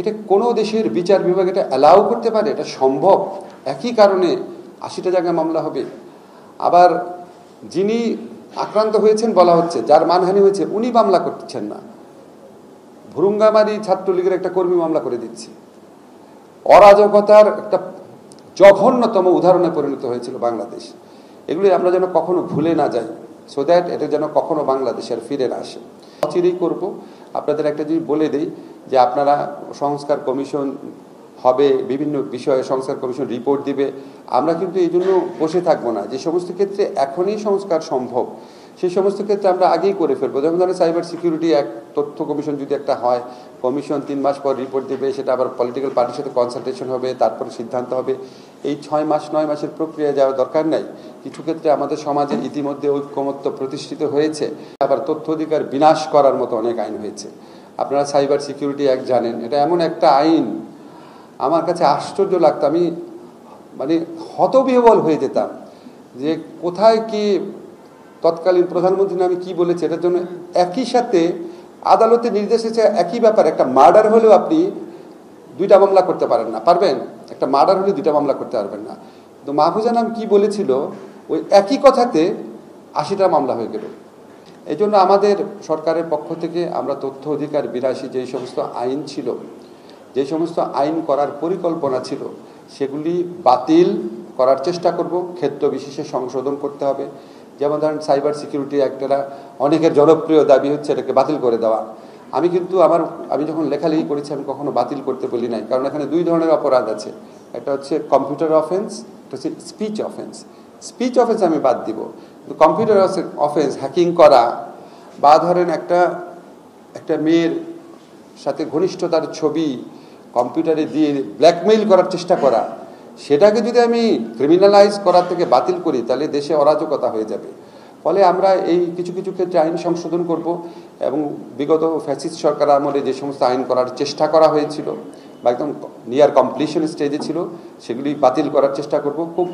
এটা কোনো দেশের বিচার বিভাগ এটা অ্যালাউ করতে পারে? এটা সম্ভব? একই কারণে ৮০টা জায়গায় মামলা হবে। আবার যিনি আক্রান্ত হয়েছেন বলা হচ্ছে, যার মানহানি হয়েছে, উনি মামলা করছেন না, ভুরুঙ্গামারি ছাত্রলীগের একটা কর্মী মামলা করে দিচ্ছে। অরাজকতার একটা জঘন্যতম উদাহরণে পরিণত হয়েছিল বাংলাদেশ। এগুলি আমরা যেন কখনো ভুলে না যাই, সো দ্যাট এটা যেন কখনো বাংলাদেশের ফিরে না আসে। অচিরেই করবো। আপনাদের একটা জিনিস বলে দিই যে আপনারা সংস্কার কমিশন হবে, বিভিন্ন বিষয়ে সংস্কার কমিশন রিপোর্ট দিবে। আমরা কিন্তু এই জন্য বসে থাকবো না। যে সমস্ত ক্ষেত্রে এখনই সংস্কার সম্ভব সেই সমস্ত ক্ষেত্রে আমরা আগেই করে ফেলবো। যেমন ধরেন সাইবার সিকিউরিটি অ্যাক্ট, তথ্য কমিশন যদি একটা হয়, কমিশন 3 মাস পর রিপোর্ট দেবে, সেটা আবার পলিটিক্যাল পার্টির সাথে কনসালটেশন হবে, তারপরে সিদ্ধান্ত হবে। এই 6 মাস 9 মাসের প্রক্রিয়া যাওয়ার দরকার নাই। কিছু ক্ষেত্রে আমাদের সমাজে ইতিমধ্যে ঐক্যমত্য প্রতিষ্ঠিত হয়েছে। আবার তথ্য অধিকার বিনাশ করার মতো অনেক আইন হয়েছে। আপনারা সাইবার সিকিউরিটি অ্যাক্ট জানেন, এটা এমন একটা আইন, আমার কাছে আশ্চর্য লাগতো। আমি মানে হতবিহ্বল হয়ে যেতাম যে কোথায় কি তৎকালীন প্রধানমন্ত্রী নামে কি বলেছে। এটার জন্য একই সাথে আদালতে নির্দেশ এসেছে, একই ব্যাপার, একটা মার্ডার হলেও আপনি 2টা মামলা করতে পারেন না। পারবেন? একটা মার্ডার হলে 2টা মামলা করতে পারবেন না। তো মাহফুজা নাম কি বলেছিল, ওই একই কথাতে 80টা মামলা হয়ে গেল। এই জন্য আমাদের সরকারের পক্ষ থেকে আমরা তথ্য অধিকার বিরাশী যেই সমস্ত আইন ছিল, যে সমস্ত আইন করার পরিকল্পনা ছিল, সেগুলি বাতিল করার চেষ্টা করব। ক্ষেত্র বিশেষে সংশোধন করতে হবে। যেমন ধরেন সাইবার সিকিউরিটি অ্যাক্টেরা অনেকের জনপ্রিয় দাবি হচ্ছে এটাকে বাতিল করে দেওয়া। আমি যখন লেখালেখি করেছি আমি কখনো বাতিল করতে বলি নাই, কারণ এখানে 2 ধরনের অপরাধ আছে। একটা হচ্ছে কম্পিউটার অফেন্স, একটা হচ্ছে স্পিচ অফেন্স। স্পিচ অফেন্স আমি বাদ দিব, কিন্তু কম্পিউটার অফেন্স, হ্যাকিং করা, বা ধরেন একটা মেয়ের সাথে ঘনিষ্ঠতার ছবি কম্পিউটারে দিয়ে ব্ল্যাকমেইল করার চেষ্টা করা, সেটাকে যদি আমি ক্রিমিনালাইজ করার থেকে বাতিল করি, তাহলে দেশে অরাজকতা হয়ে যাবে। ফলে আমরা এই কিছু কিছু ক্ষেত্রে আইন সংশোধন করব এবং বিগত ফ্যাসিস্ট সরকার আমলে যে সমস্ত আইন করার চেষ্টা করা হয়েছিল বা একদম নিয়ার কমপ্লিশন স্টেজে ছিল, সেগুলি বাতিল করার চেষ্টা করব। খুব